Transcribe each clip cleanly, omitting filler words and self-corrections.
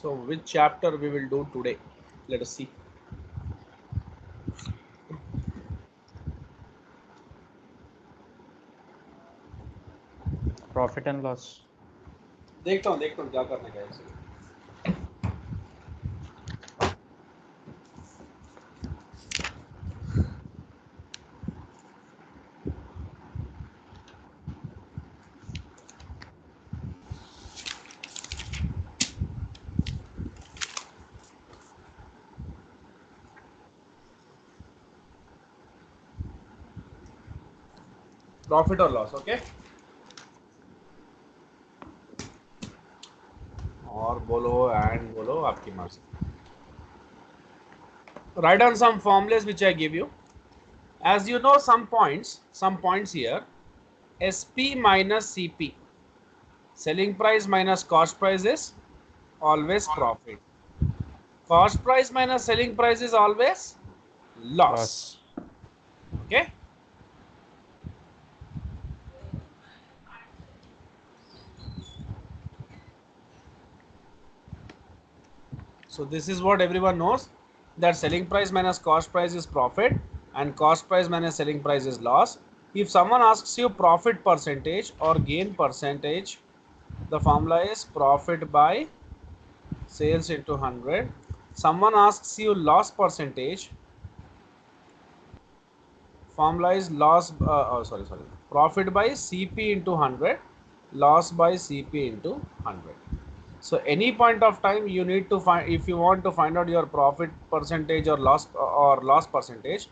So which chapter we will do today? Let us see. Profit and loss. देखता हूँ क्या करने का है इसे. Profit or loss, okay? और बोलो and बोलो आपकी मर्जी. Write down some formulas which I give you. As you know, some points here. SP minus CP. Selling price minus cost price is always profit. Cost price minus selling price is always loss. Loss. Okay. So this is what everyone knows, that selling price minus cost price is profit and cost price minus selling price is loss. If someone asks you profit percentage or gain percentage, the formula is profit by sales into 100. Someone asks you loss percentage, formula is profit by CP into 100, loss by CP into 100. So any point of time you need to find, if you want to find out your profit percentage or loss percentage,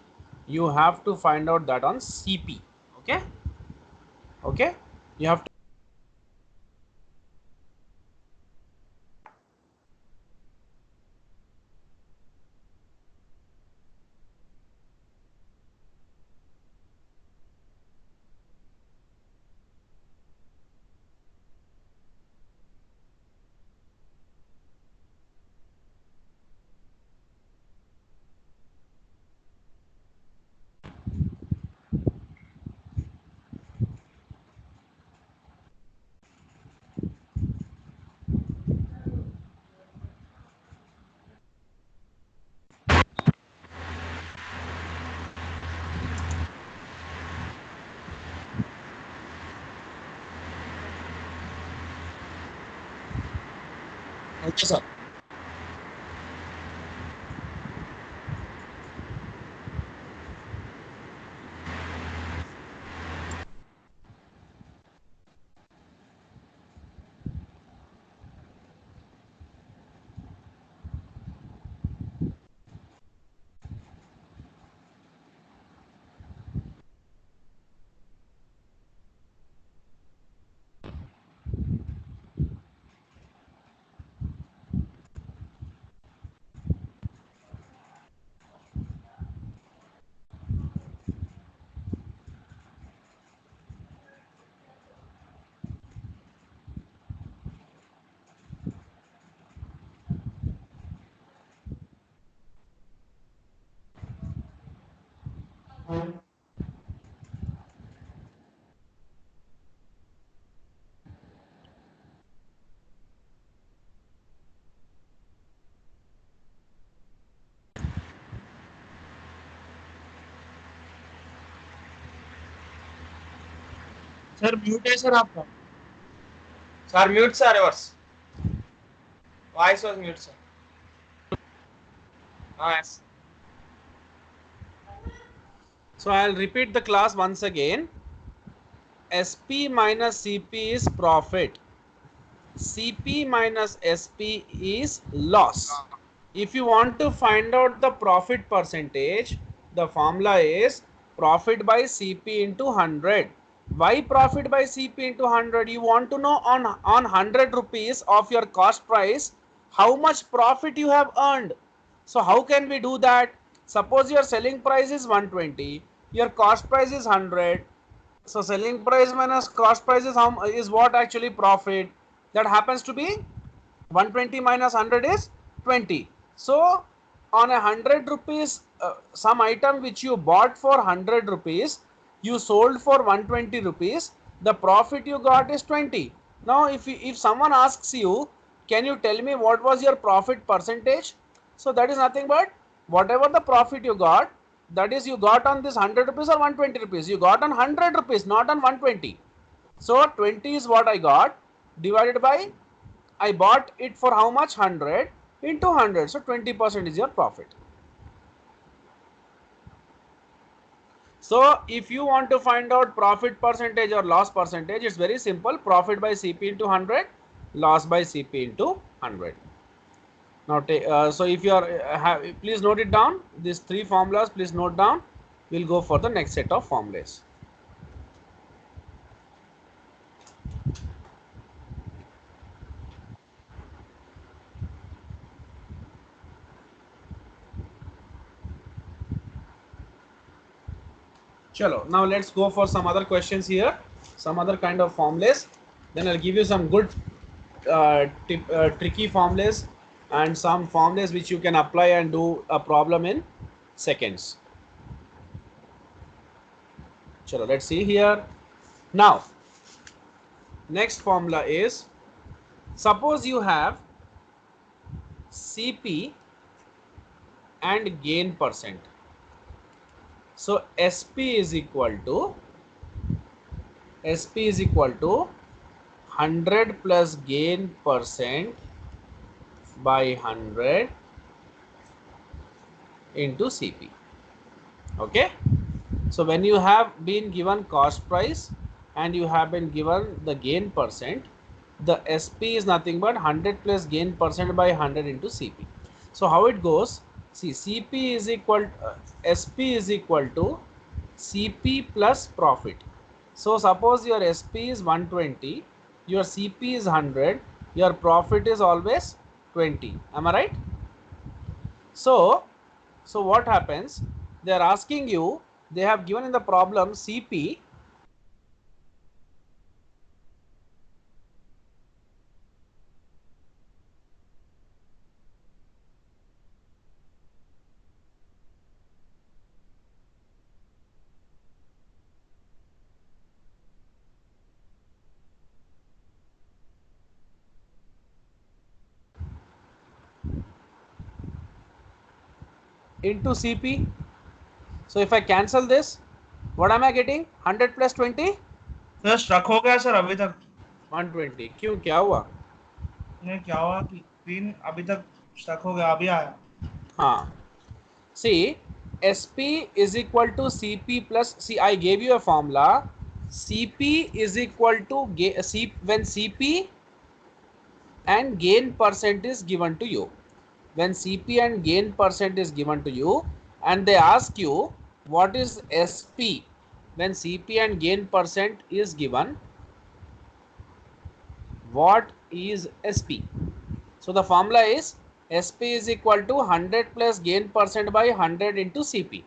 you have to find out that on CP. Okay. Okay. You have to. Okay, sir. Sir mute है sir आपका. Sir, mute sir yours. Voice was mute sir. Yes. So I'll repeat the class once again. SP minus CP is profit. CP minus SP is loss. If you want to find out the profit percentage, the formula is profit by CP into 100. Why profit by CP into 100? You want to know on 100 rupees of your cost price, how much profit you have earned. So how can we do that? Suppose your selling price is 120, your cost price is 100. So selling price minus cost price is what actually profit. That happens to be 120 minus 100 is 20. So on 100 rupees, some item which you bought for 100 rupees, you sold for 120 rupees, the profit you got is 20. Now if someone asks you can you tell me what was your profit percentage? So that is nothing but whatever the profit you got, that is you got on this 100 rupees or 120 rupees. You got on 100 rupees, not on 120. So 20 is what I got, divided by, I bought it for how much? 100 into 100. So 20% is your profit. So if you want to find out profit percentage or loss percentage, it's very simple. Profit by CP into 100, loss by CP into 100. Now, so if you are, please note it down. These three formulas, please note down. We'll go for the next set of formulas. Chalo, now let's go for some other questions here, some other kind of formulas. Then I'll give you some good tricky formulas and some formulas which you can apply and do a problem in seconds. Chalo, let's see here. Now, next formula is, suppose you have CP and gain percent. So SP is equal to 100 plus gain percent by 100 into CP. Okay. So when you have been given cost price and you have been given the gain percent, the SP is nothing but 100 plus gain percent by 100 into CP. So how it goes? See, CP is equal SP is equal to CP plus profit. So suppose your SP is 120, your CP is 100, your profit is always 20. Am I right? So what happens? They are asking you, they have given in the problem CP into CP. So if I cancel this, what am I getting? 100 plus 20? Sir struck हो गया sir अभी तक 120. क्यों, क्या हुआ? नहीं क्या हुआ कि पिन अभी तक स्ट्रक हो गया अभी आया हाँ. See, SP is equal to CP plus, see, I gave you a formula. CP is equal to when CP and gain percent is given to you. When CP and gain percent is given to you and they ask you what is SP when CP and gain percent is given, what is SP? So the formula is SP is equal to 100 plus gain percent by 100 into CP.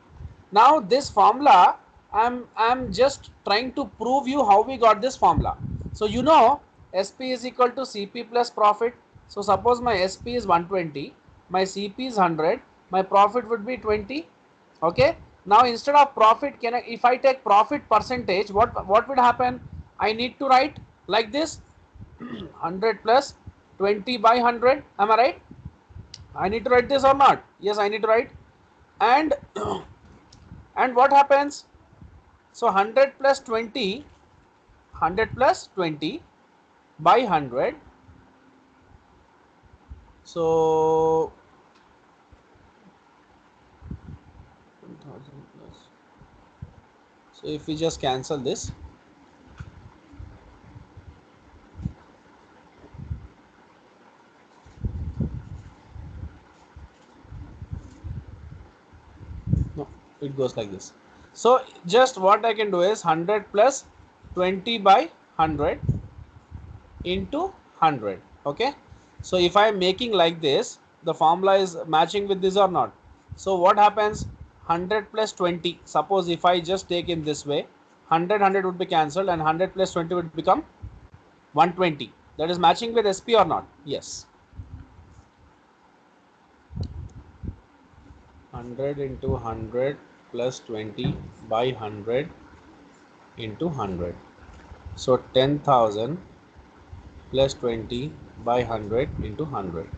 Now this formula, I'm just trying to prove you how we got this formula. So you know SP is equal to CP plus profit. So suppose my SP is 120, my CP is 100, my profit would be 20. Okay. Now instead of profit, if I take profit percentage, what would happen? I need to write like this 100 plus 20 by 100. Am I right? I need to write this or not? Yes, I need to write. And and what happens? So 100 plus 20 by 100. So 1000 plus. So if we just cancel this, no, it goes like this. So just what I can do is 100 plus 20 by 100 into 100. Okay. So if I am making like this, the formula is matching with this or not. So what happens? 100 plus 20. Suppose if I just take in this way, 100 would be cancelled and 100 plus 20 would become 120. That is matching with SP or not? Yes. 100 into 100 plus 20 by 100 into 100. So 10,000 plus 20 by 100 into 100.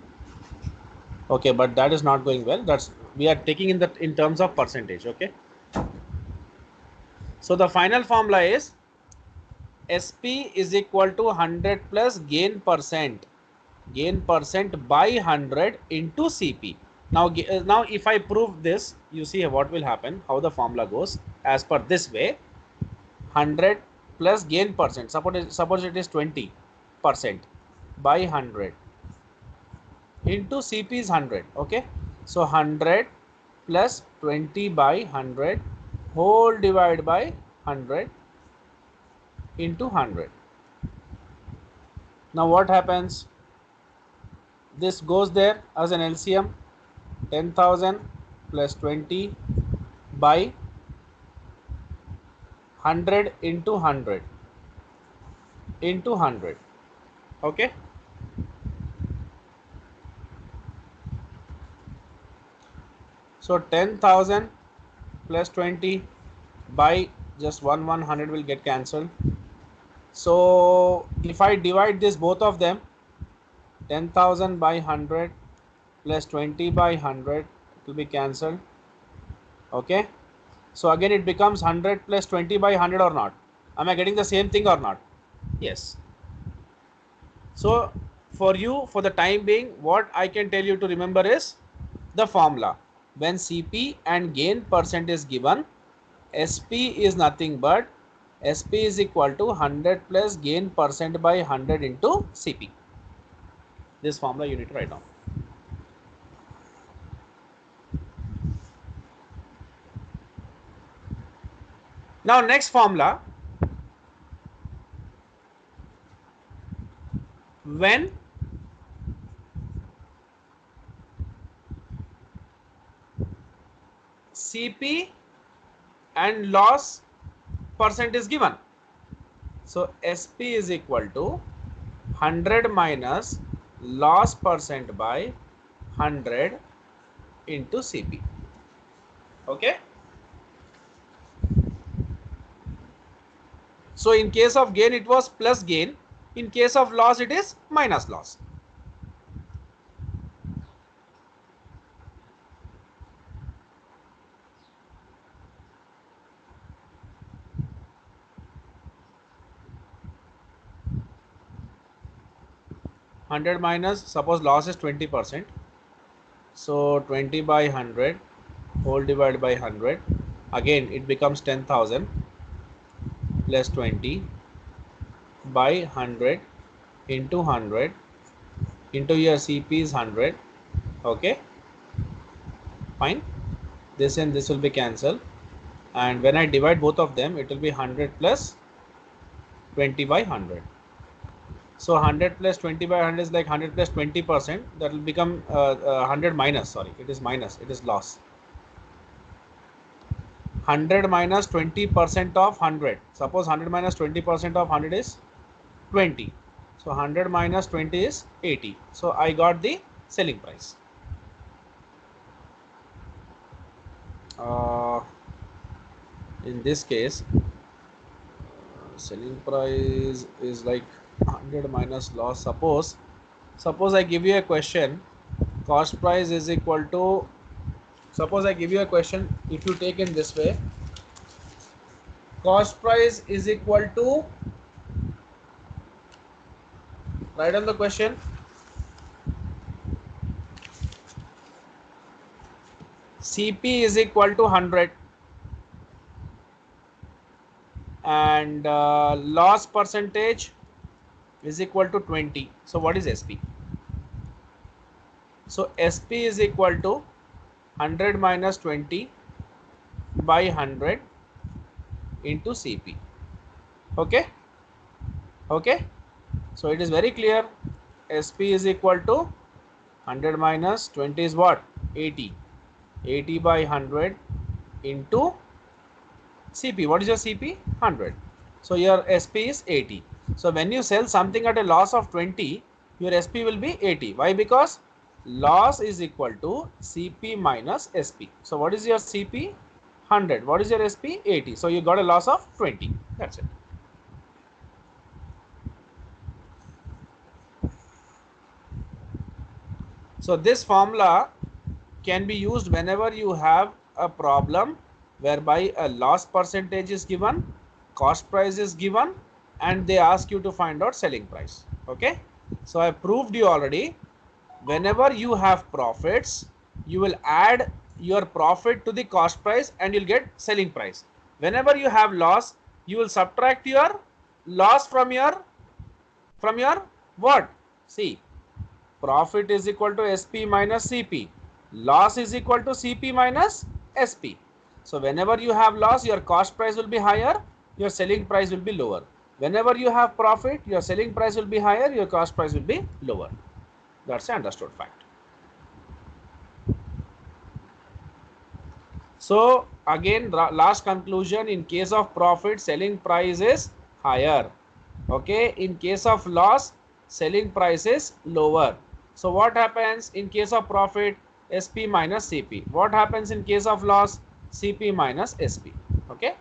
Okay, but that is not going well. That's, we are taking in terms of percentage. Okay, so the final formula is SP is equal to 100 plus gain percent by 100 into CP. Now if I prove this, you see what will happen, how the formula goes as per this way. 100 plus gain percent, suppose it is 20% by 100 into CP is 100. Okay, so 100 plus 20 by 100 whole divided by 100 into 100. Now what happens, this goes there as an LCM. 10,000 plus 20 by 100 into 100 into 100. Okay, so 10,000 plus 20 by just 100 will get cancelled. So if I divide this both of them, 10,000 by 100 plus 20 by 100, it will be cancelled. Okay, so again it becomes 100 plus 20 by 100 or not. Am I getting the same thing or not? Yes. So for you, for the time being, what I can tell you to remember is the formula. When CP and gain percent is given, SP is nothing but SP is equal to 100 plus gain percent by 100 into CP. This formula you need to write down. Now next formula, when CP and loss percent is given, so SP is equal to 100 minus loss percent by 100 into CP. Okay, so in case of gain it was plus gain, in case of loss it is minus loss. Hundred minus, suppose loss is 20%, so 20 by 100 whole divided by 100, again it becomes 10,000 plus 20 by 100 into 100 into your CP is 100. Okay, fine, this and this will be cancelled, and when I divide both of them it will be 100 plus 20 by 100. So 100 plus 20 by 100 is like 100 plus 20%, that will become 100 minus, sorry, it is minus, it is loss. 100 minus 20% of 100, suppose 100 minus 20% of 100 is 20, so 100 minus 20 is 80, so I got the selling price. In this case, selling price is like 100 minus loss. Suppose I give you a question, cost price is equal to, suppose I give you a question, if you take in this way, cost price is equal to, write on the question, CP is equal to 100 and loss percentage is equal to 20. So what is SP? So SP is equal to 100 minus 20 by 100 into CP. Okay, okay, so it is very clear. SP is equal to 100 minus 20 is what? 80. 80 by 100 into CP. What is your CP? 100. So your SP is 80. So when you sell something at a loss of 20, your SP will be 80. Why? Because loss is equal to CP minus SP. So what is your CP? 100. What is your SP? 80. So you got a loss of 20. That's it. So this formula can be used whenever you have a problem whereby a loss percentage is given, cost price is given, and they ask you to find out selling price. Okay, so I proved you already. Whenever you have profits, you will add your profit to the cost price and you'll get selling price. Whenever you have loss, you will subtract your loss from your what? See, profit is equal to SP minus CP. Loss is equal to CP minus SP. So whenever you have loss, your cost price will be higher, your selling price will be lower. Whenever you have profit, your selling price will be higher, your cost price will be lower. That's an understood fact. So again, last conclusion, in case of profit, selling price is higher. Okay, in case of loss, selling price is lower. So what happens in case of profit? SP minus CP. What happens in case of loss? CP minus SP. Okay.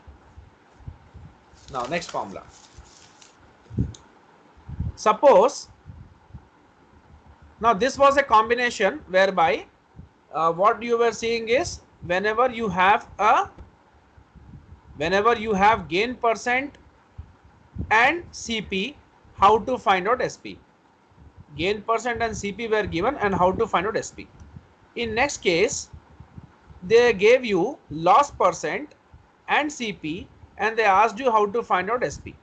Now next formula. Suppose, now this was a combination whereby what you were seeing is whenever you have gain percent and CP, how to find out SP. Gain percent and CP were given and how to find out SP. In next case, they gave you loss percent and CP and they asked you how to find out SP.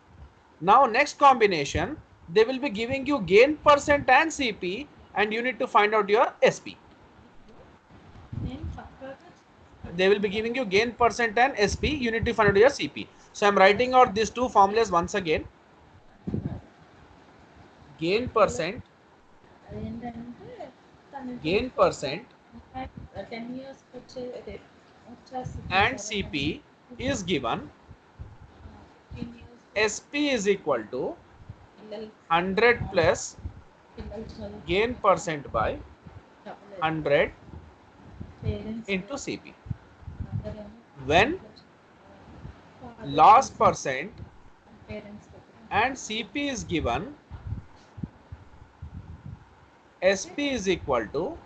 Now next combination, they will be giving you gain percent and CP and you need to find out your SP. They will be giving you gain percent and SP, you need to find out your CP. So I'm writing out these two formulas once again. Gain percent and CP is given. SP is equal to 100 plus gain percent by 100 into CP. When loss percent and CP is given, SP is equal to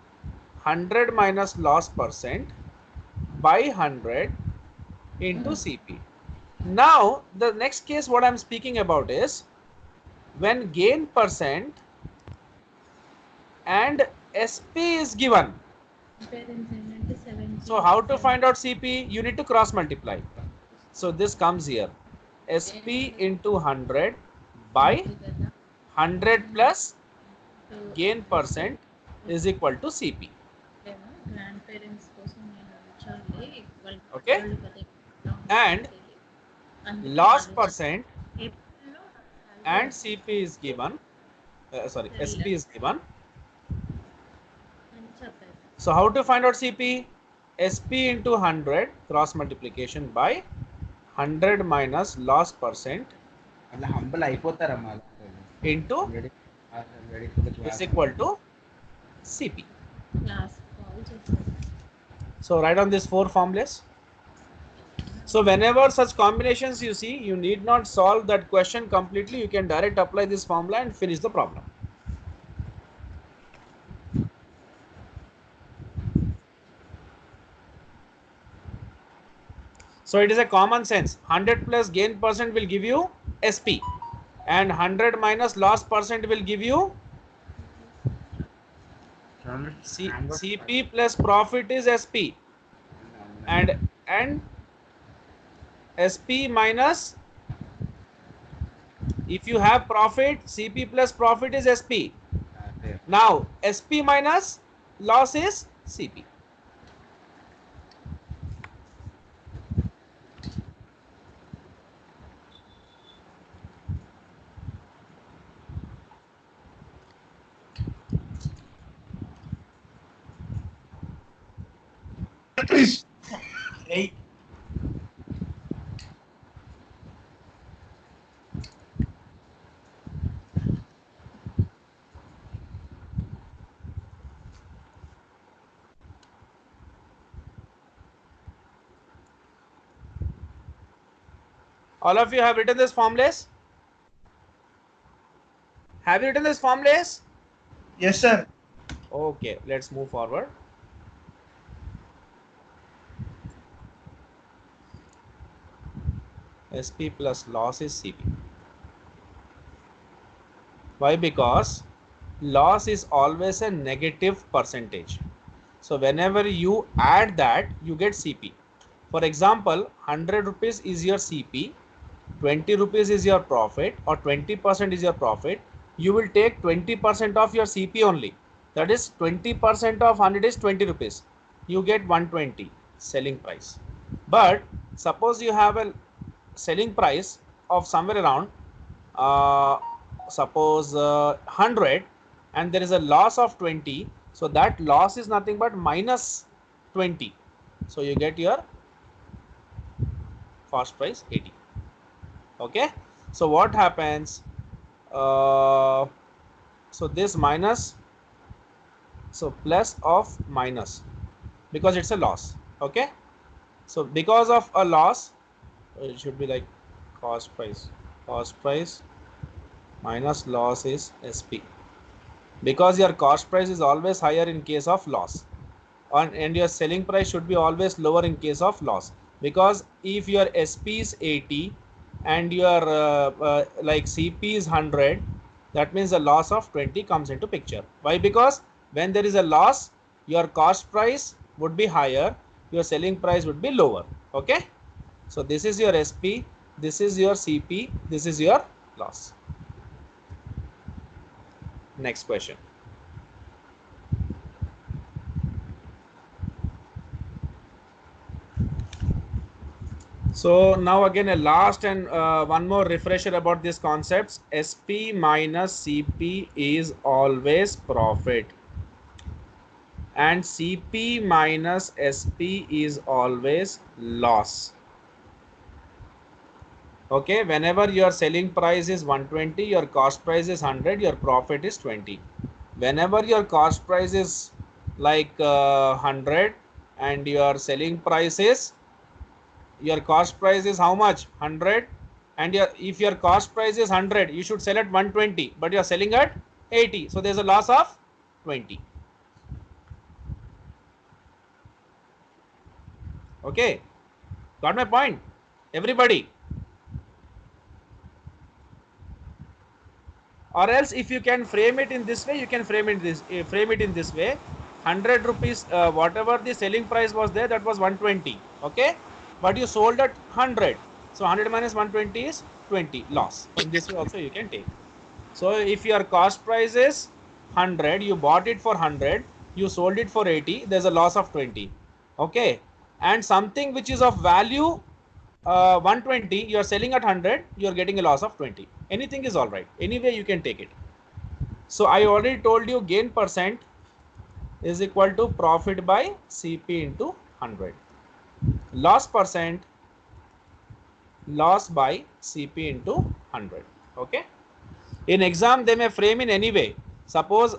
100 minus loss percent by 100 into CP. Now the next case what I'm speaking about is when gain percent and SP is given. So how to find out CP? You need to cross multiply. So this comes here. SP into 100 by 100 plus gain percent is equal to CP. Okay. And loss percent and CP is given. SP is given. So how to find out CP? SP into 100 cross multiplication by 100 minus loss percent అట్లా humble అయిపోతారమ్మా into is equal to CP. So write on these four formulas. So whenever such combinations you see, you need not solve that question completely. You can direct apply this formula and finish the problem. So it is a common sense. 100 plus gain percent will give you SP and 100 minus loss percent will give you CP plus profit is SP and SP minus, if you have profit, CP plus profit is SP. Now SP minus loss is CP. Hey, All of you have written this formulas? Have you written this formulas? yes sir. Okay, let's move forward. SP plus loss is CP. Why? Because loss is always a negative percentage. So whenever you add that, you get CP. For example, 100 rupees is your CP, 20 rupees is your profit, or 20% is your profit. You will take 20% of your CP only. That is 20% of 100 is 20 rupees. You get 120 selling price. But suppose you have a selling price of somewhere around uh, suppose 100, and there is a loss of 20, so that loss is nothing but minus 20, so you get your cost price 80. Okay, so what happens, uh, so this minus, so plus of minus, because it's a loss. Okay, so because of a loss, it should be like cost price minus loss is SP, because your cost price is always higher in case of loss, and your selling price should be always lower in case of loss, because if your SP is 80 and your like CP is 100, that means a loss of 20 comes into picture. Why? Because when there is a loss, your cost price would be higher, your selling price would be lower. Okay, so this is your SP, this is your CP, this is your loss. Next question. So now again a last and one more refresher about these concepts. SP minus CP is always profit, and CP minus SP is always loss. Okay, whenever your selling price is 120, your cost price is 100, your profit is 20. Whenever your cost price is like 100 and your selling price is, your cost price is how much? 100, and if your cost price is 100, you should sell at 120, but you are selling at 80, so there's a loss of 20. Okay, got my point, everybody? Or else if you can frame it in this way, you can frame it in this way. 100 rupees, whatever the selling price was there, that was 120. Okay, but you sold at 100, so 100 minus 120 is 20 loss. In this way also you can take. So if your cost price is 100, you bought it for 100, you sold it for 80, there's a loss of 20. Okay, and something which is of value 120, you are selling at 100, you are getting a loss of 20. Anything is all right. Anyway, you can take it. So I already told you gain percent is equal to profit by CP into 100. Loss percent, loss by CP into 100. Okay. In exam, they may frame in any way. Suppose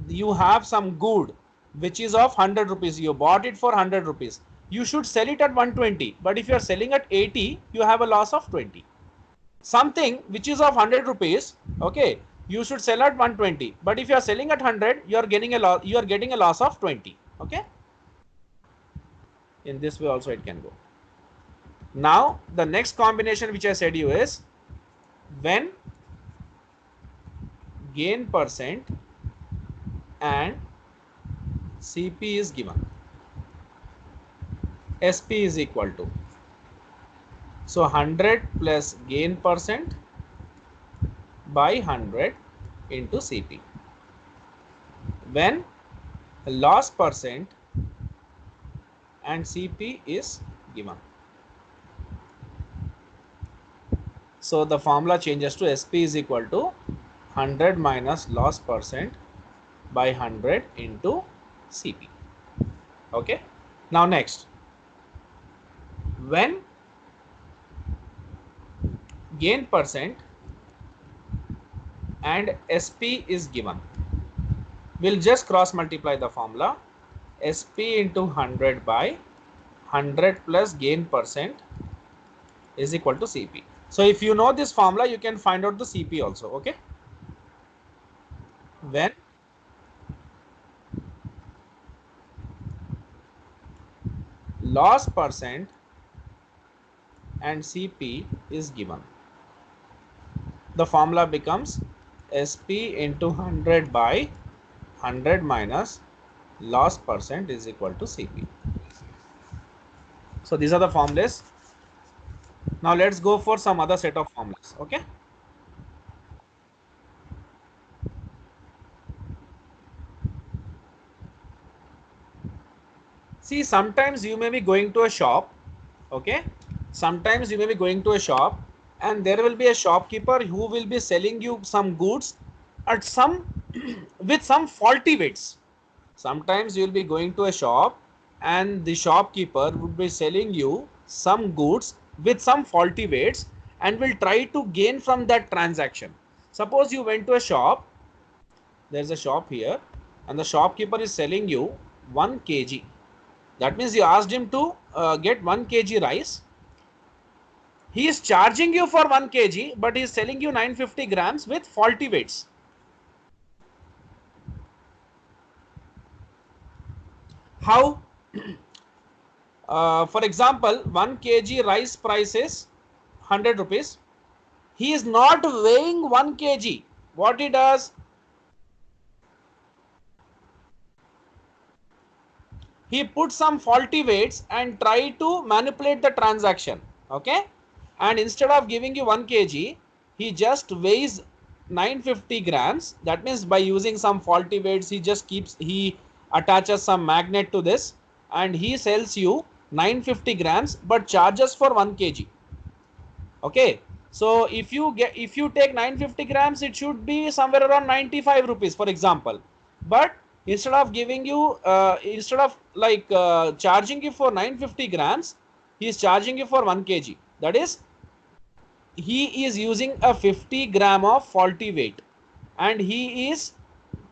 you have some good which is of 100 rupees. You bought it for 100 rupees. You should sell it at 120. But if you are selling at 80, you have a loss of 20. Something which is of 100 rupees, okay, you should sell at 120. But if you are selling at 100, you are getting a loss. You are getting a loss of 20. Okay. In this way also it can go. Now the next combination which I said you is when gain percent and CP is given, SP is equal to, so 100 plus gain percent by 100 into CP. When loss percent and CP is given, so the formula changes to SP is equal to 100 minus loss percent by 100 into CP. Okay, now next, when gain percent and SP is given, we'll just cross multiply the formula. SP into 100 by 100 plus gain percent is equal to CP. So if you know this formula, you can find out the CP also. Okay, when loss percent and CP is given. The formula becomes SP into 100 by 100 minus loss percent is equal to CP. So these are the formulas. Now let's go for some other set of formulas. Okay. See, sometimes you may be going to a shop. Okay. Sometimes you may be going to a shop and there will be a shopkeeper who will be selling you some goods at some with some faulty weights. Sometimes you will be going to a shop and the shopkeeper would be selling you some goods with some faulty weights and will try to gain from that transaction. Suppose you went to a shop, there's a shop here and the shopkeeper is selling you 1 kg. That means you asked him to get 1 kg rice. He is charging you for 1 kg but he is selling you 950 grams with faulty weights. How? For example, 1 kg rice price is 100 rupees. He is not weighing 1 kg. What he does? He puts some faulty weights and try to manipulate the transaction. Okay. And instead of giving you 1 kg, he just weighs 950 grams. That means by using some faulty weights, he attaches some magnet to this and he sells you 950 grams but charges for 1 kg. Okay. So if you take 950 grams, it should be somewhere around 95 rupees, for example. But instead of giving you, charging you for 950 grams, he is charging you for 1 kg. That is, he is using a 50 gram of faulty weight and he is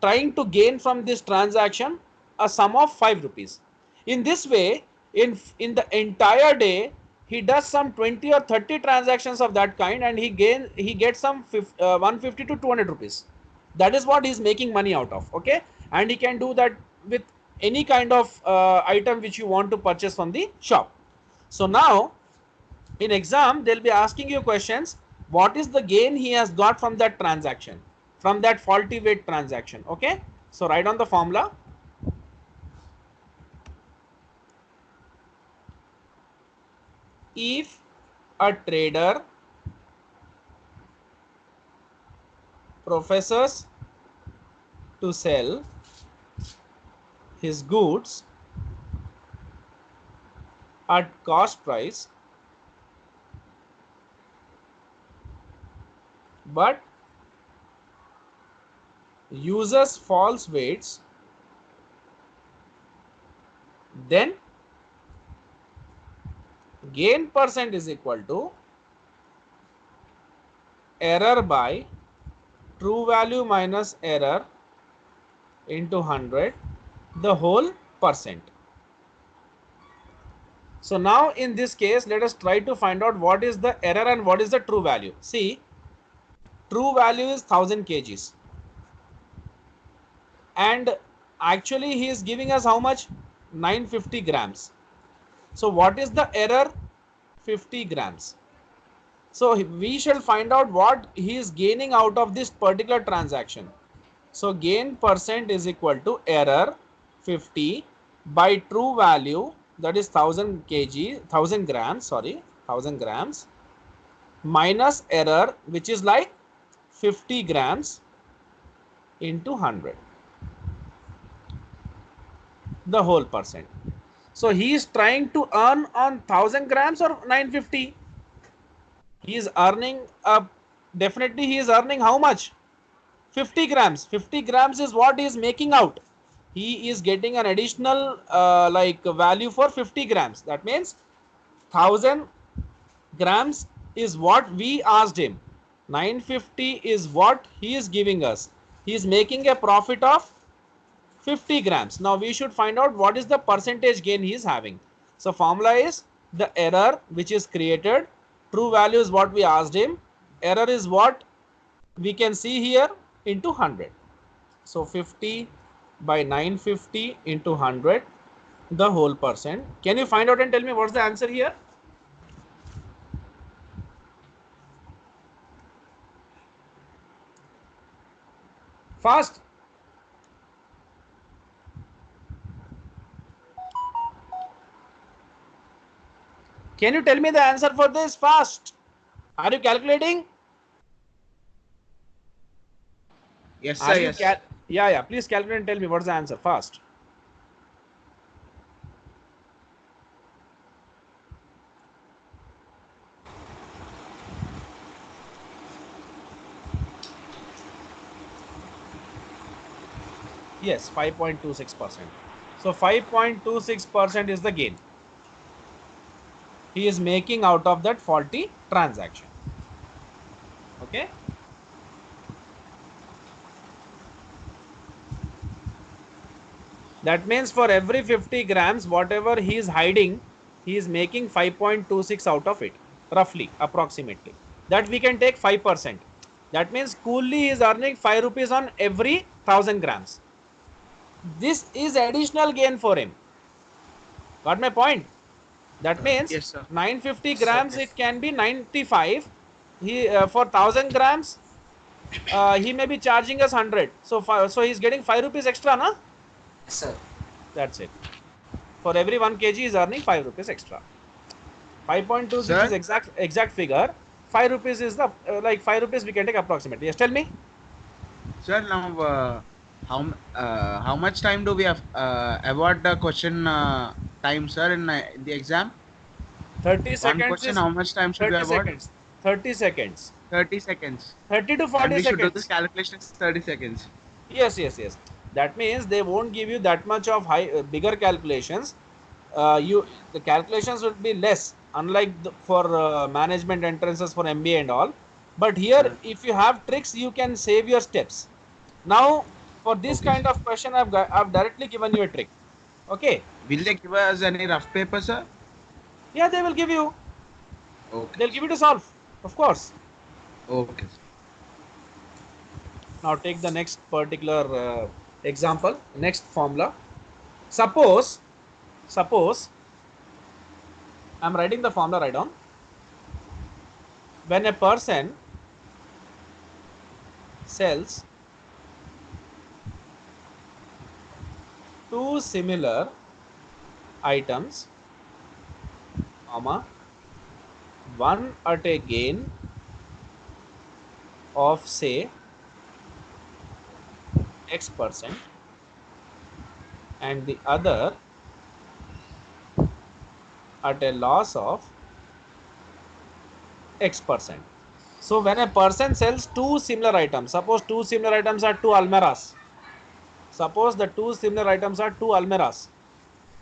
trying to gain from this transaction a sum of 5 rupees. In this way, in the entire day, he does some 20 or 30 transactions of that kind and he gets some 150 to 200 rupees. That is what he is making money out of. Okay. And he can do that with any kind of item which you want to purchase from the shop. So now in exam, they'll be asking you questions. What is the gain he has got from that transaction, from that faulty weight transaction? Okay. So write on the formula. If a trader professes to sell his goods at cost price but uses false weights, then gain percent is equal to error by true value minus error into 100 the whole percent. So now in this case, let us try to find out what is the error and what is the true value. See, true value is 1000 kgs and actually he is giving us how much? 950 grams. So what is the error? 50 grams. So we shall find out what he is gaining out of this particular transaction. So gain percent is equal to error 50 by true value, that is 1000 grams minus error, which is like 50 grams into 100, the whole percent. So he is trying to earn on 1000 grams or 950. He is earning definitely he is earning how much? 50 grams. 50 grams is what he is making out. He is getting an additional value for 50 grams. That means 1000 grams is what we asked him. 950 is what he is giving us. He is making a profit of 50 grams. Now we should find out what is the percentage gain he is having. So formula is the error which is created. True value is what we asked him. Error is what we can see here into 100. So 50 by 950 into 100 the whole percent. Can you find out and tell me what's the answer here? Fast. Can you tell me the answer for this fast? Are you calculating? Yes, Are sir. you Yes. yeah, please calculate and tell me what's the answer fast. Yes, 5.26%. So 5.26% is the gain he is making out of that faulty transaction. Okay. That means for every 50 grams, whatever he is hiding, he is making 5.26 out of it, roughly, approximately. That we can take 5%. That means coolly is earning 5 rupees on every 1000 grams. This is additional gain for him. Got my point? That means Yes, sir. 950 Yes, sir. grams, it can be 95. He for 1000 grams, he may be charging us 100. So he's getting 5 rupees extra, na? Yes, sir. That's it. For every 1 kg, is earning 5 rupees extra. 5.26 is Sir, exact figure. 5 rupees is the like 5 rupees we can take approximately. Yes, tell me. sir. Now, how much time do we have award the question time, sir, in the exam? 30 One seconds question. is How much time should we 30 award? seconds. 30 seconds. 30 seconds. 30 to And 40 we should do this seconds. calculation in 30 seconds. Yes. That means they won't give you that much of high bigger calculations. The calculations will be less, unlike for management entrances for MBA and all. But here, Sir. if you have tricks, you can save your steps. Now, for this Okay, kind sir. of question, I've directly given you a trick. Okay. Will they give us any rough paper, sir? Yeah, they will give you. Okay, They'll sir. give you to solve, of course. Okay, sir. Now take the next particular example, next formula. Suppose I'm writing the formula right on. When a person sells two similar items, comma, one at a gain of say X% and the other at a loss of X%. So when a person sells two similar items, suppose two similar items are two almiras. Suppose the two similar items are two almiras.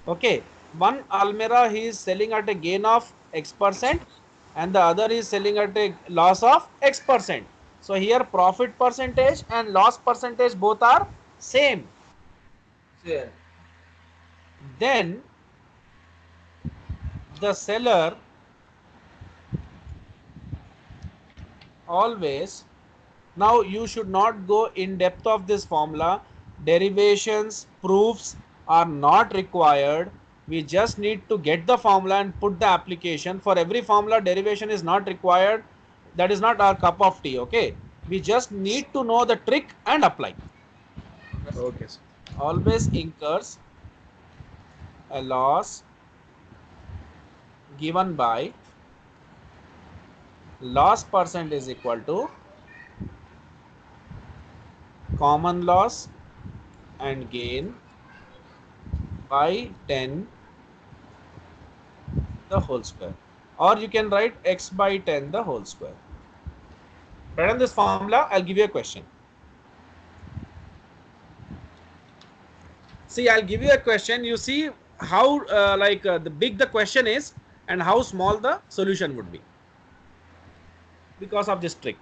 Okay, one almirah he is selling at a gain of X% and the other is selling at a loss of X%. So here profit percentage and loss percentage both are same. Sir. Then the seller always, now you should not go in depth of this formula. Derivations, proofs are not required. We just need to get the formula and put the application. For every formula, derivation is not required. That is not our cup of tea. Okay, we just need to know the trick and apply. Yes, sir. Okay, sir. Always incurs a loss given by loss percent is equal to common loss and gain by 10 the whole square, or you can write x by 10 the whole square. Right on this formula, I'll give you a question. See, I'll give you a question. You see how the big the question is and how small the solution would be because of this trick.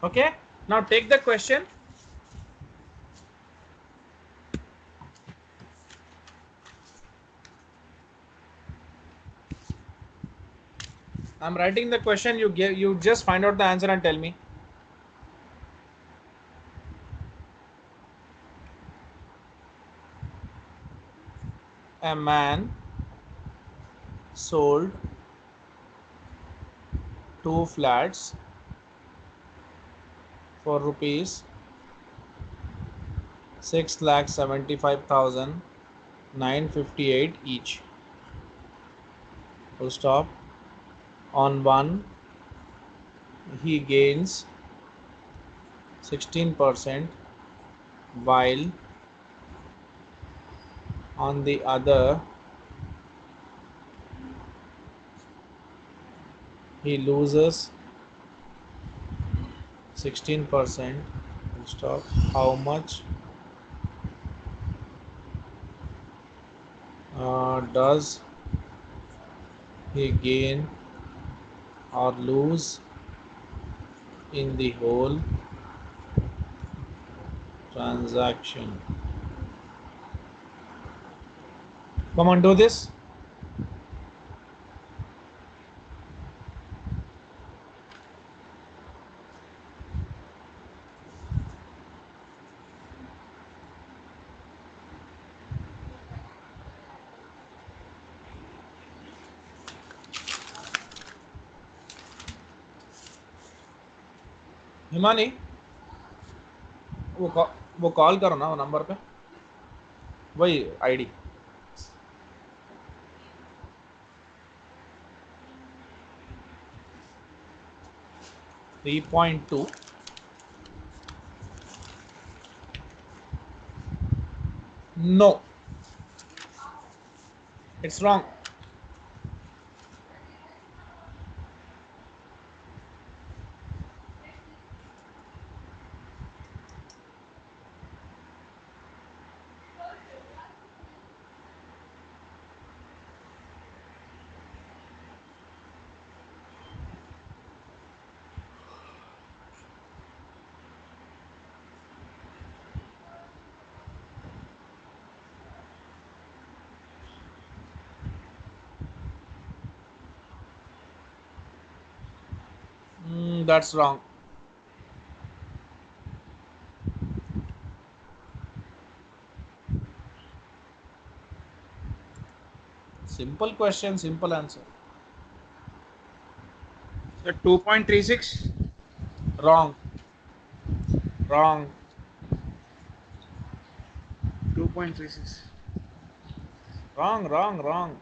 Okay, now take the question. I'm writing the question. You just find out the answer and tell me. A man sold 2 flats for rupees 6,75,958 each. Full stop. On one, he gains 16%, while on the other, he loses 16%. Full stop. How much does he gain or lose in the whole transaction? Come on, do this. Himani, वो call करो ना वो number पे, वही ID. 3.2. No, it's wrong. That's wrong. Simple question, simple answer. So 2.36. Wrong. Wrong. 2.36. Wrong. Wrong. Wrong.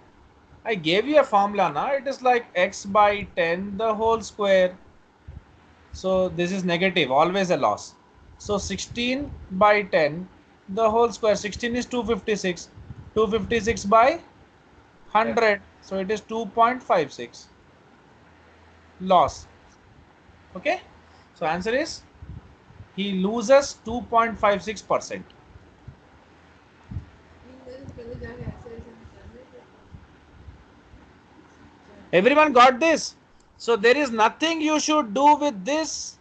I gave you a formula now. It is like x by 10 the whole square. So this is negative, always a loss. So 16 by 10 the whole square. 16 is 256. 256 by 100. So it is 2.56 loss. Okay. So answer is he loses 2.56%. Everyone got this? So there is nothing you should do with this.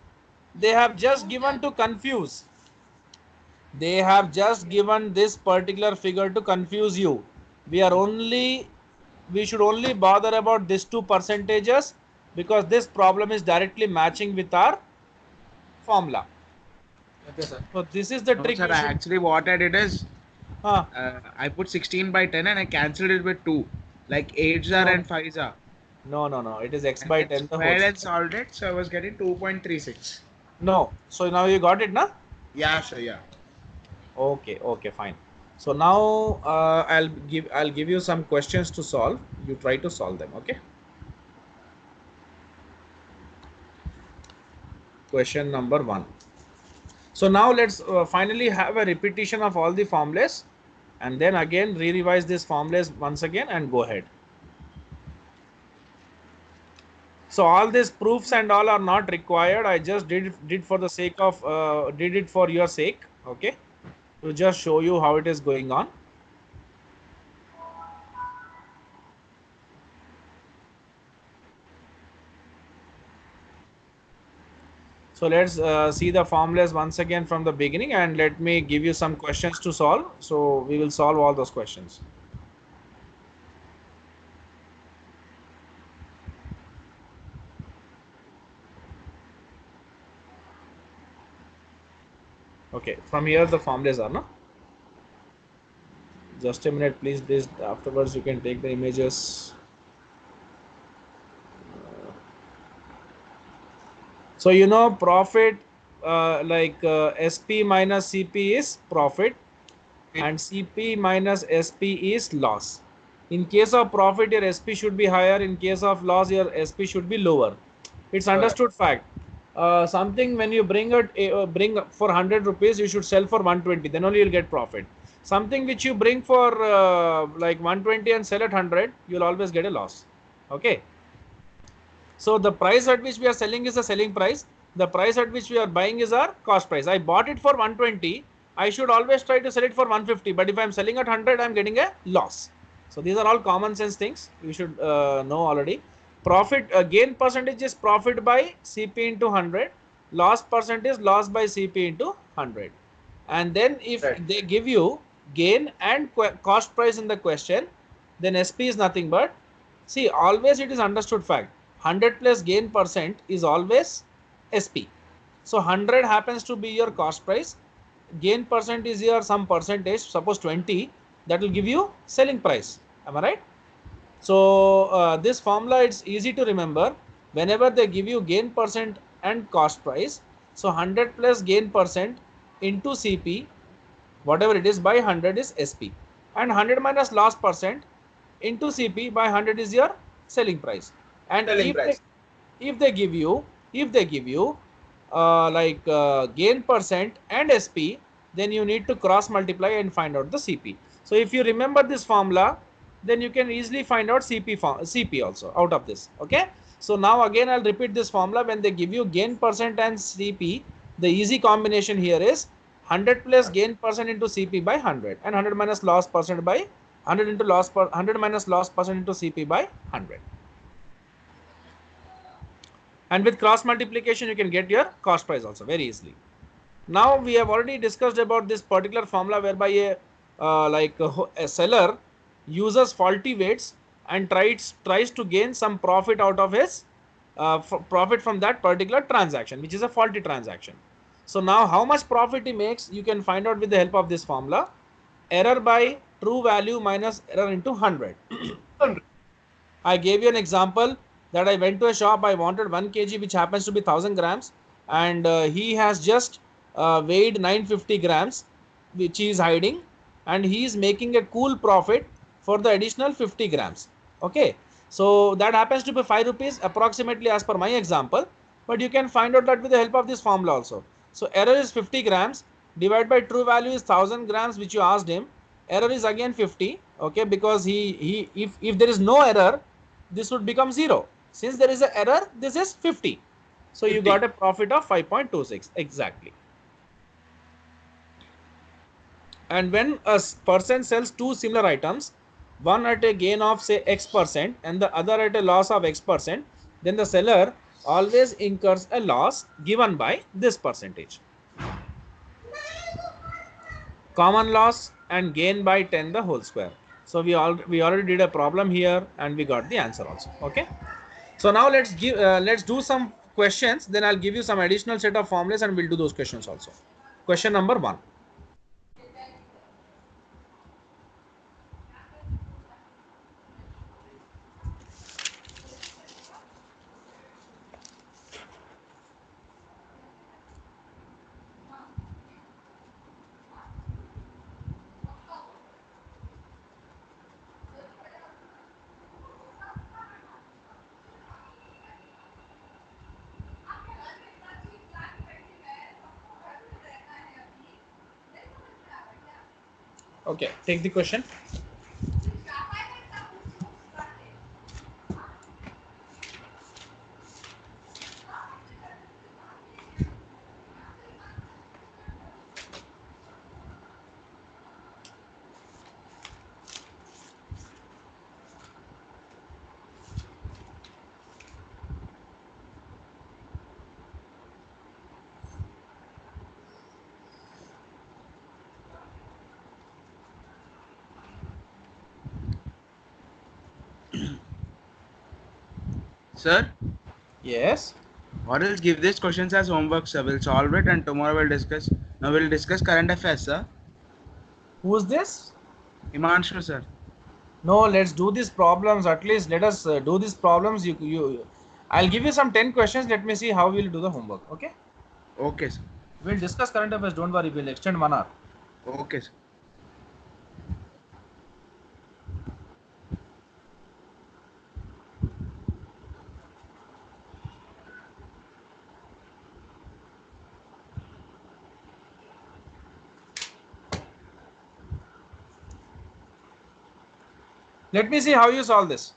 They have just given to confuse. They have just given this particular figure to confuse you. We should only bother about these two percentages because this problem is directly matching with our formula. Okay, sir. So this is the No, trick sir. you should. Actually, what I did is Huh, I put 16 by 10 and I cancelled it with 2. Like 8s are no, and 5s are. no. It is x And by then 10 the whole squared and square. solved it. So I was getting 2.36. No. So now you got it, na? Yeah, sir. Yeah. Okay, fine. So now I'll give you some questions to solve. You try to solve them. Okay. Question number 1. So now let's finally have a repetition of all the formulas, and then again re-revise these formulas once again and go ahead. So all these proofs and all are not required. I just did for the sake of did it for your sake. Okay, to just show you how it is going on. So let's see the formulas once again from the beginning, and let me give you some questions to solve. So we will solve all those questions. Okay, from here the formulas are, no? Just a minute, please. This afterwards you can take the images. So you know profit, SP minus CP is profit, and CP minus SP is loss. In case of profit, your SP should be higher. In case of loss, your SP should be lower. It's understood fact. Something when you bring for 100 rupees, you should sell for 120. Then only you'll get profit. Something which you bring for like 120 and sell at 100, you'll always get a loss. Okay. So the price at which we are selling is the selling price. The price at which we are buying is our cost price. I bought it for 120. I should always try to sell it for 150. But if I'm selling at 100, I'm getting a loss. So these are all common sense things you should know already. Profit gain percentage is profit by CP into 100. Loss percentage loss by CP into 100. And then if they give you gain and cost price in the question, then SP is nothing but, see, always it is understood fact, 100 plus gain percent is always SP. So 100 happens to be your cost price, gain percent is your some percentage, suppose 20, that will give you selling price. Am I right? So this formula, it's easy to remember. Whenever they give you gain percent and cost price, so 100 plus gain percent into CP, whatever it is, by 100 is SP, and 100 minus loss percent into CP by 100 is your selling price. And if they give you gain percent and SP, then you need to cross multiply and find out the CP. So if you remember this formula, then you can easily find out CP also out of this. Okay. So now again I'll repeat this formula. When they give you gain percent and CP, the easy combination here is 100 plus gain percent into CP by 100, and 100 minus loss percent by 100 into 100 minus loss percent into CP by 100. And with cross multiplication, you can get your cost price also very easily. Now we have already discussed about this particular formula whereby a seller uses faulty weights and tries to gain some profit out of his profit from that particular transaction, which is a faulty transaction. So now how much profit he makes, you can find out with the help of this formula. Error by true value minus error into 100. I gave you an example that I went to a shop, I wanted 1 kg which happens to be 1000 grams, and he has just weighed 950 grams which he is hiding, and he is making a cool profit for the additional 50 grams. Okay, so that happens to be 5 rupees approximately as per my example, but you can find out that with the help of this formula also. So error is 50 grams, divided by true value is 1000 grams which you asked him. Error is again 50. Okay, because if there is no error, this would become 0. Since there is an error, this is 50. So 50. You got a profit of 5.26 exactly. And when a person sells two similar items, one at a gain of say X percent and the other at a loss of X percent, then the seller always incurs a loss given by this percentage. Common loss and gain by 10 the whole square. So we already did a problem here and we got the answer also. Okay. So now let's do some questions. Then I'll give you some additional set of formulas and we'll do those questions also. Question number 1. Okay, take the question. Sir, Yes. or else give these questions as homework, sir. We'll solve it and tomorrow we'll discuss. Now we'll discuss current affairs, sir. Who's this? Himanshu, sir. No, let's do these problems. At least let us do these problems. I'll give you some 10 questions. Let me see how we'll do the homework. Okay. Okay, sir. We'll discuss current affairs. Don't worry. We'll extend 1 hour. Okay, sir. Let me see how you solve this.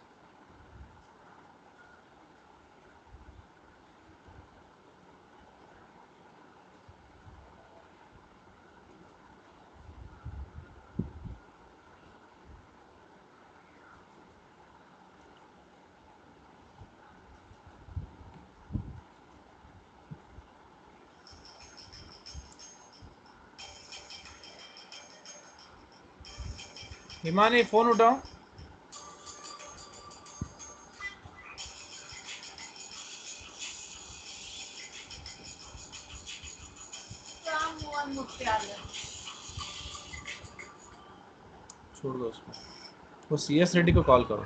Himani phone उठाओ. छोड़ दो उसको. वो CS Reddy को call करो.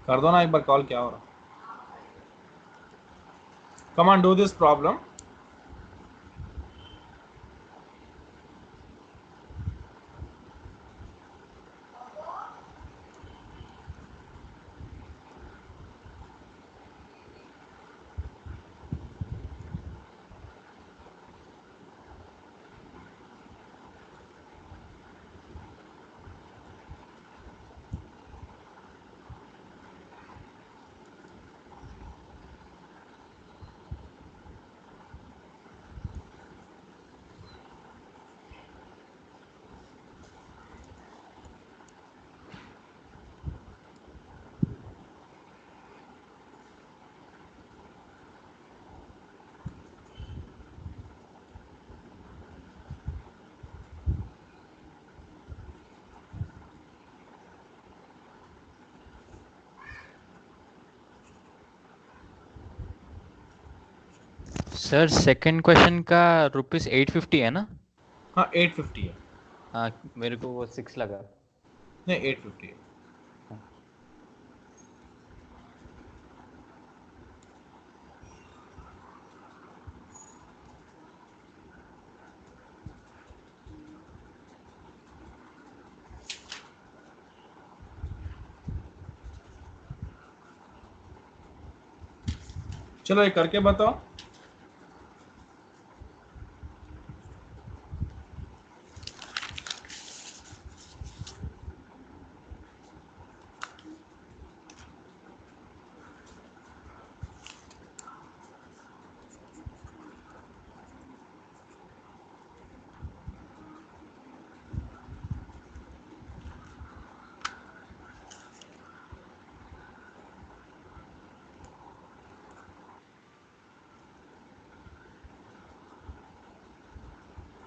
कर दो ना एक बार कॉल. क्या हो रहा. Come on, do this problem. Sir second question का ₹850 है ना? हाँ 850 है. हाँ मेरे को वो 6 लगा. नहीं 850 है. चलो ये करके बताओ.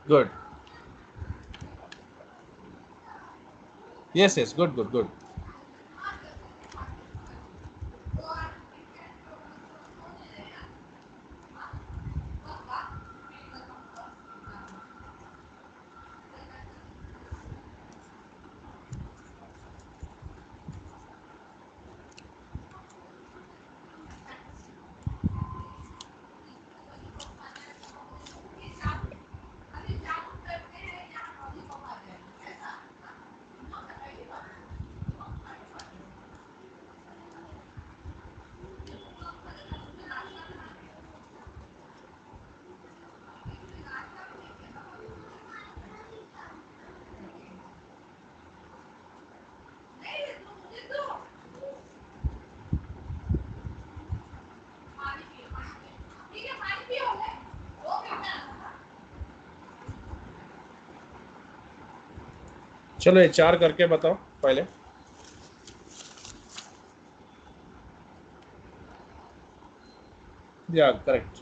Good. Yes, good. चलो ये 4 करके बताओ पहले. Yeah, correct.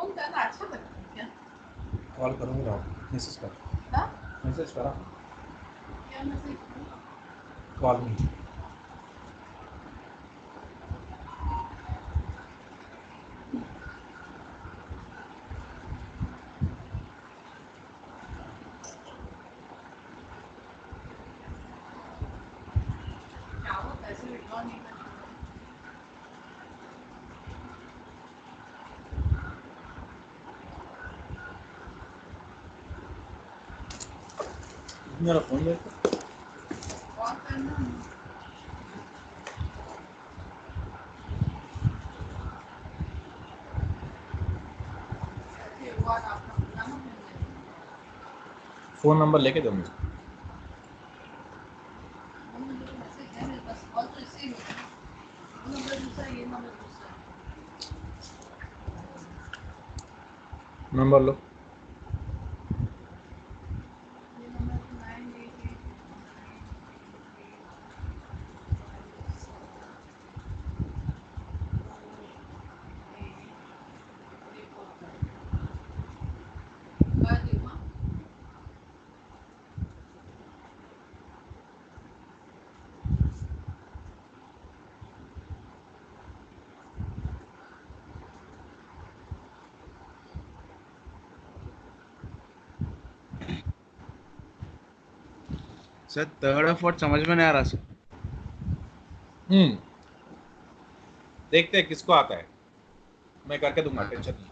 फोन करना अच्छा लगता है क्या? कॉल करूंगा ना, मैसेज कर, हाँ? मैसेज करा, क्या मैसेज? कॉल मी. क्या वो पैसे विड्रॉ नहीं कर मेरा फोन देखो. कॉल करना ऐसे हुआ ना आपका नंबर मिल जाएगा। फोन नंबर लेके दो मुझे. वो नंबर तो मैसेज है मेरे पास, कॉल तो इससे ही होता है। वो नंबर दूसरा, ये नंबर दूसरा है। नंबर लो. ये नंबर 988 कर दी हाँ? सर थर्ड और फोर्थ समझ में नहीं आ रहा सर. देखते हैं किसको आता है, मैं करके दूंगा, टेंशन नहीं.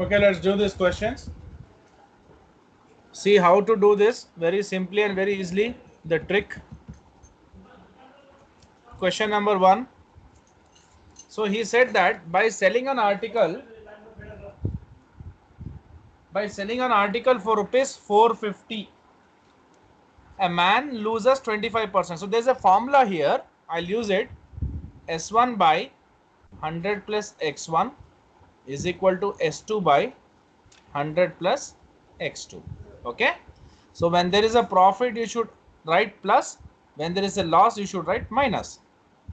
Okay, let's do these questions. See how to do this very simply and very easily. The trick. Question number 1. So he said that by selling an article for rupees 450, a man loses 25%. So there's a formula here. I'll use it. S1 by 100 plus X1 is equal to S2 by 100 plus X2. Okay. So when there is a profit, you should write plus. When there is a loss, you should write minus.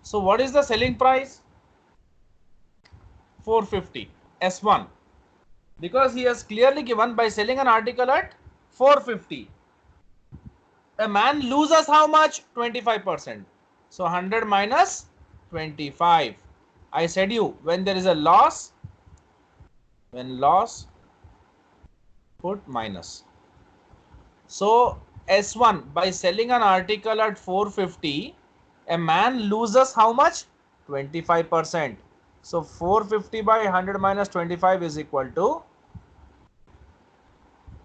So what is the selling price? 450 S1, because he has clearly given by selling an article at 450, a man loses how much? 25%. So 100 minus 25. I said you, when there is a loss, when loss, put minus. So S1, by selling an article at 450, a man loses how much? 25%. So 450 by 100 minus 25 is equal to,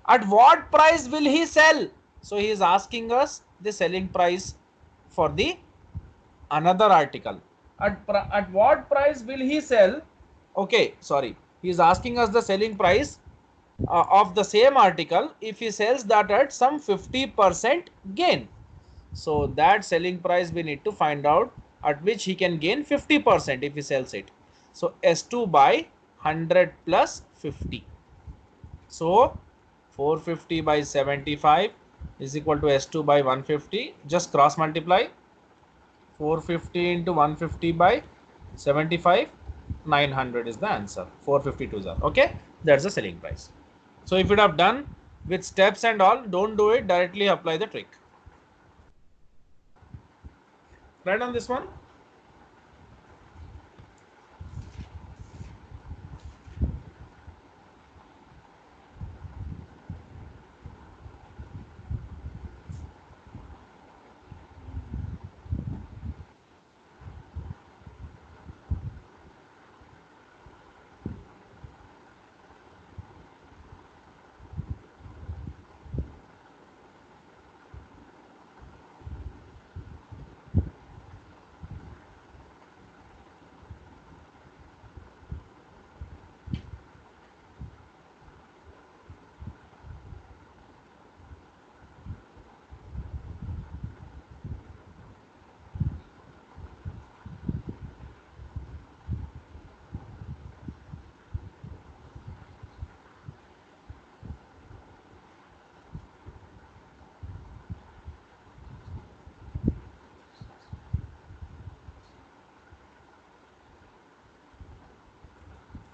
at what price will he sell? So he is asking us the selling price for the another article. At what price will he sell? Okay, sorry. He is asking us the selling price of the same article if he sells that at some 50% gain. So that selling price we need to find out, at which he can gain 50% if he sells it. So S2 by 100 plus 50. So 450 by 75 is equal to S2 by 150. Just cross multiply. 450 into 150 by 75, 900 is the answer. 452 are okay. That's the selling price. So if you have done with steps and all, don't do it, directly apply the trick. Right on this one.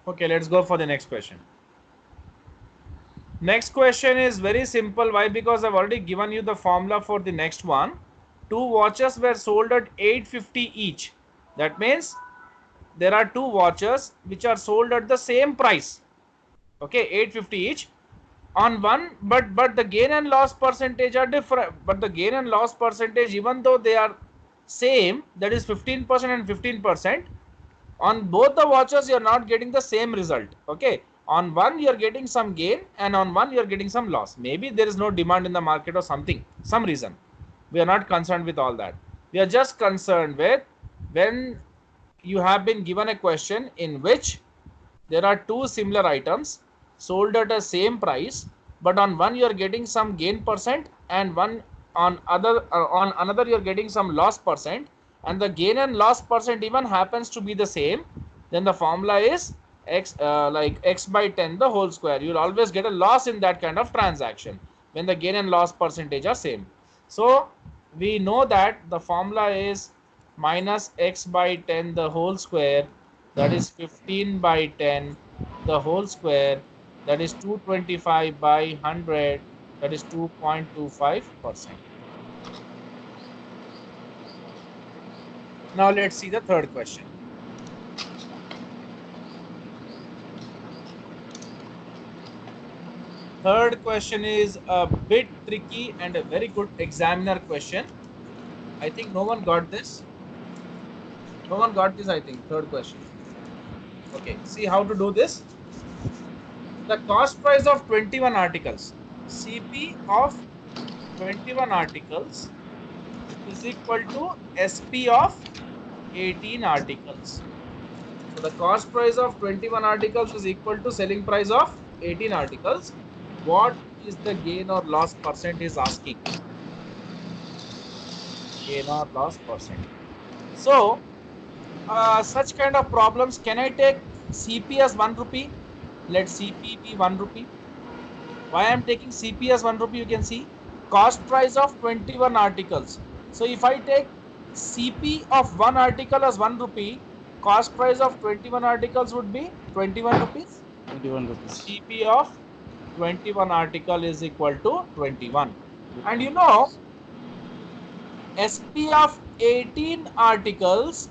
Okay, let's go for the next question. Next question is very simple. Why? Because I've already given you the formula for the next one. Two watches were sold at 850 each. That means there are two watches which are sold at the same price. Okay, 850 each. On one, but the gain and loss percentage are different. But the gain and loss percentage, even though they are same, that is 15% and 15%. On both the watches, you are not getting the same result. Okay, on one you are getting some gain, and on one you are getting some loss. Maybe there is no demand in the market or something, some reason. We are not concerned with all that. We are just concerned with when you have been given a question in which there are two similar items sold at the same price, but on one you are getting some gain percent, and one on another you are getting some loss percent, and the gain and loss percent even happens to be the same. Then the formula is x like x by 10 the whole square. You will always get a loss in that kind of transaction when the gain and loss percentage are same. So we know that the formula is minus x by 10 the whole square, that is 15 by 10 the whole square, that is 225 by 100, that is 2.25%. Now let's see the third question. Third question is a bit tricky and a very good examiner question. I think no one got this. No one got this, I think. Third question. Okay, see how to do this. The cost price of 21 articles, CP of 21 articles is equal to SP of 18 articles. So the cost price of 21 articles is equal to selling price of 18 articles. What is the gain or loss percent is asking? Gain or loss percent. So such kind of problems, can I take CP as 1 rupee? Let CP be 1 rupee. Why I am taking CP as 1 rupee? You can see cost price of 21 articles. So if I take CP of one article as 1 rupee, cost price of 21 articles would be 21 rupees. 21 rupees. CP of 21 article is equal to 21. And you know, SP of 18 articles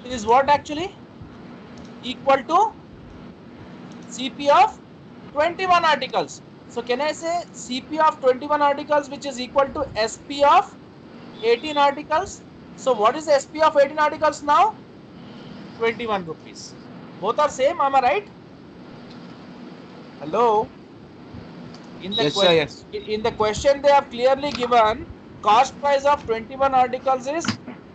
is what actually? Equal to CP of 21 articles. So can I say CP of 21 articles which is equal to SP of 18 articles? So what is the SP of 18 articles now? 21 rupees. Both are same, am I right? Hello? In the Yes, sir, yes. In the question they have clearly given cost price of 21 articles is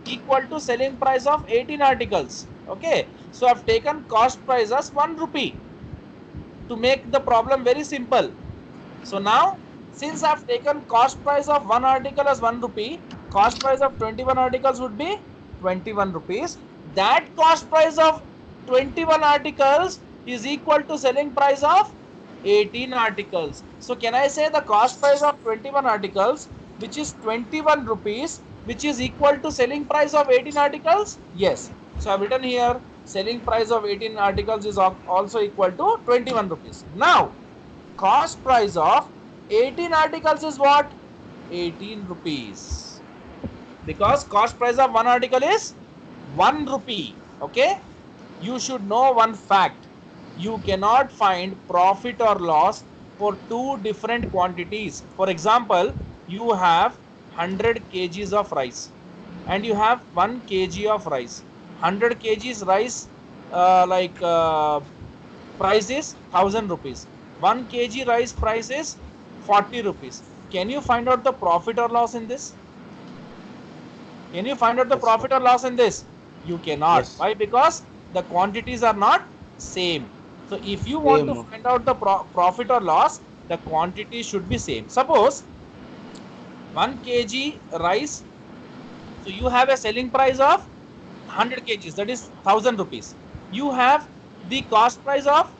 equal to selling price of 18 articles. Okay, so I've taken cost price as 1 rupee to make the problem very simple. So now Since I've taken cost price of one article as 1 rupee, cost price of 21 articles would be 21 rupees. That cost price of 21 articles is equal to selling price of 18 articles. So can I say the cost price of 21 articles, which is 21 rupees, which is equal to selling price of 18 articles? Yes. So I've written here selling price of 18 articles is also equal to 21 rupees. Now, cost price of 18 articles is what? 18 rupees. Because cost price of one article is 1 rupee. Okay. You should know one fact. You cannot find profit or loss for two different quantities. For example, you have 100 kgs of rice and you have 1 kg of rice. 100 kgs rice price is 1000 rupees. 1 kg rice price is 40 rupees. Can you find out the profit or loss in this? Can you find out the Yes, profit or loss in this? You cannot. Yes. Why? Because the quantities are not same. So if you want to Same. find out the profit or loss, the quantity should be same. Suppose 1 kg rice, so you have a selling price of 100 kgs, that is 1000 rupees. You have the cost price of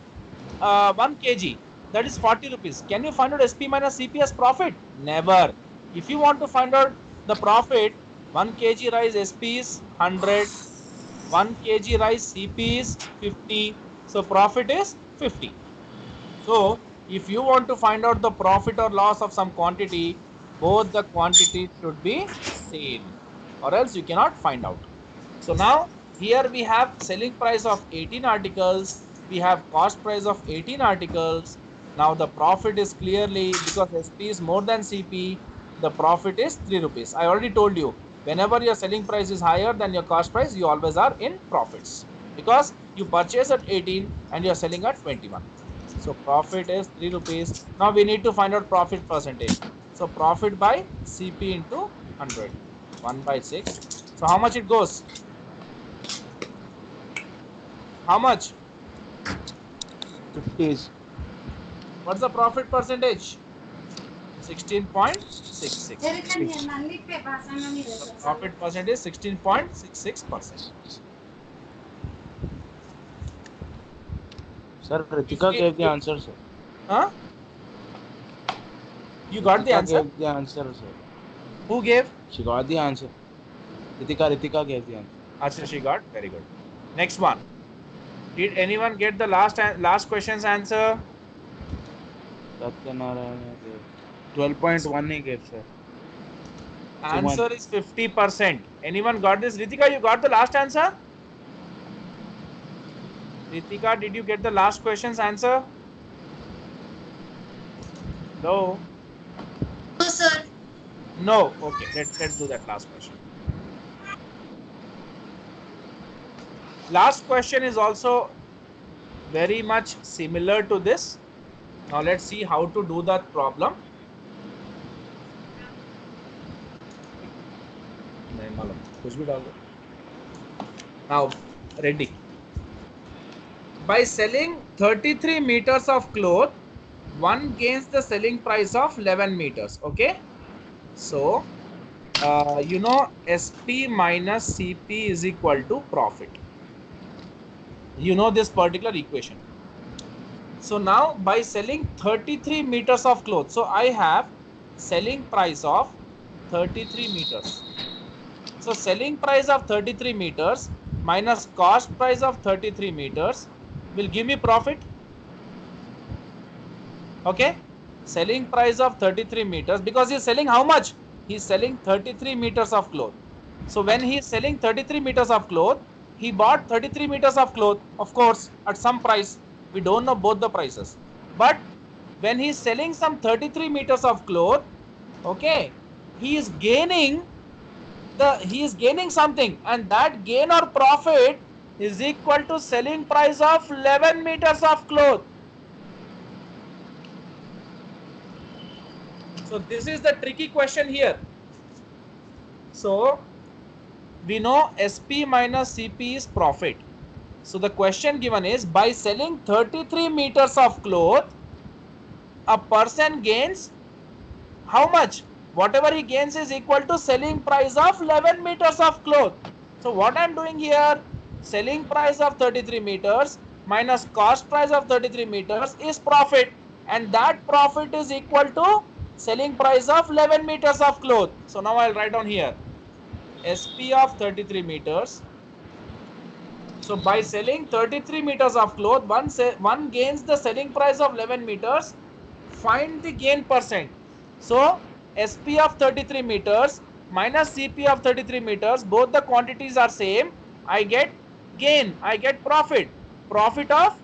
1 kg, that is 40 rupees. Can you find out SP minus CP as profit? Never. If you want to find out the profit, 1 kg rice SP is 100, 1 kg rice CP is 50. So profit is 50. So if you want to find out the profit or loss of some quantity, both the quantities should be same, or else you cannot find out. So now here we have selling price of 18 articles, we have cost price of 18 articles. Now the profit is clearly, because SP is more than CP, the profit is 3 rupees. I already told you, whenever your selling price is higher than your cost price, you always are in profits, because you purchase at 18 and you are selling at 21. So profit is 3 rupees. Now we need to find out profit percentage. So profit by CP into 100, 1 by 6. So how much it goes? How much? 50s. What's the profit percentage? 16.66. The profit percentage is 16.66%. Sir, Ritika gave the answer, sir. Huh? You got the Ritika answer? gave the answer, sir. Who gave? She got the answer. Ritika gave the answer. Acha, she got. Very good. Next one. Did anyone get the last question's answer? Satyanarayana gave 12.1 he gave, sir. Answer is 50%. Anyone got this? Ritika, you got the last answer? Ritika, did you get the last question's answer? No. No, sir. No. Okay. Let's do that last question. Last question is also very much similar to this. Now let's see how to do that problem. नहीं मालूम, कुछ भी डाल दो. Now ready. By selling 33 meters of cloth, one gains the selling price of 11 meters. Okay. So, you know, SP minus CP is equal to profit. You know this particular equation. So now by selling 33 meters of cloth, so I have selling price of 33 meters. So selling price of 33 meters minus cost price of 33 meters will give me profit. Okay. Selling price of 33 meters, because he is selling how much? He is selling 33 meters of cloth. So when he is selling 33 meters of cloth, he bought 33 meters of cloth, of course, at some price. We don't know both the prices. But when he is selling some 33 meters of cloth, okay, he is gaining something, and that gain or profit is equal to selling price of 11 meters of cloth. So this is the tricky question here. So we know SP minus CP is profit. So the question given is, by selling 33 meters of cloth, a person gains how much? Whatever he gains is equal to selling price of 11 meters of cloth. So what I'm doing here, selling price of 33 meters minus cost price of 33 meters is profit, and that profit is equal to selling price of 11 meters of cloth. So now I'll write down here SP of 33 meters. So by selling 33 meters of cloth, one gains the selling price of 11 meters. Find the gain percent. So SP of 33 meters minus CP of 33 meters, both the quantities are same. I get gain, I get profit. Profit of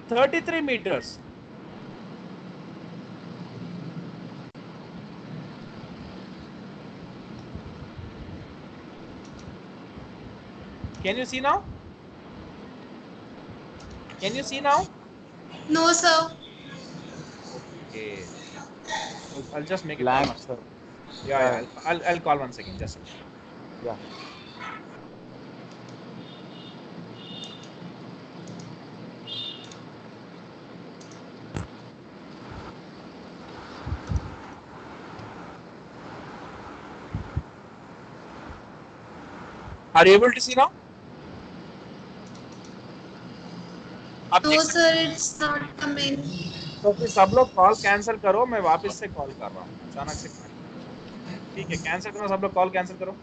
33 meters. Can you see now? Can you see now? No, sir. Okay. I'll just make it. Blank, one. sir. Yeah, I'll call once again. Just a minute. Yeah. Are you able to see now? अब No, देख sir, it's not coming. तो फिर सब लोग call cancel करो, मैं वापस से कॉल कर रहा हूँ, अचानक से ठीक है, कैंसिल करो, सब लोग कॉल कैंसिल करो।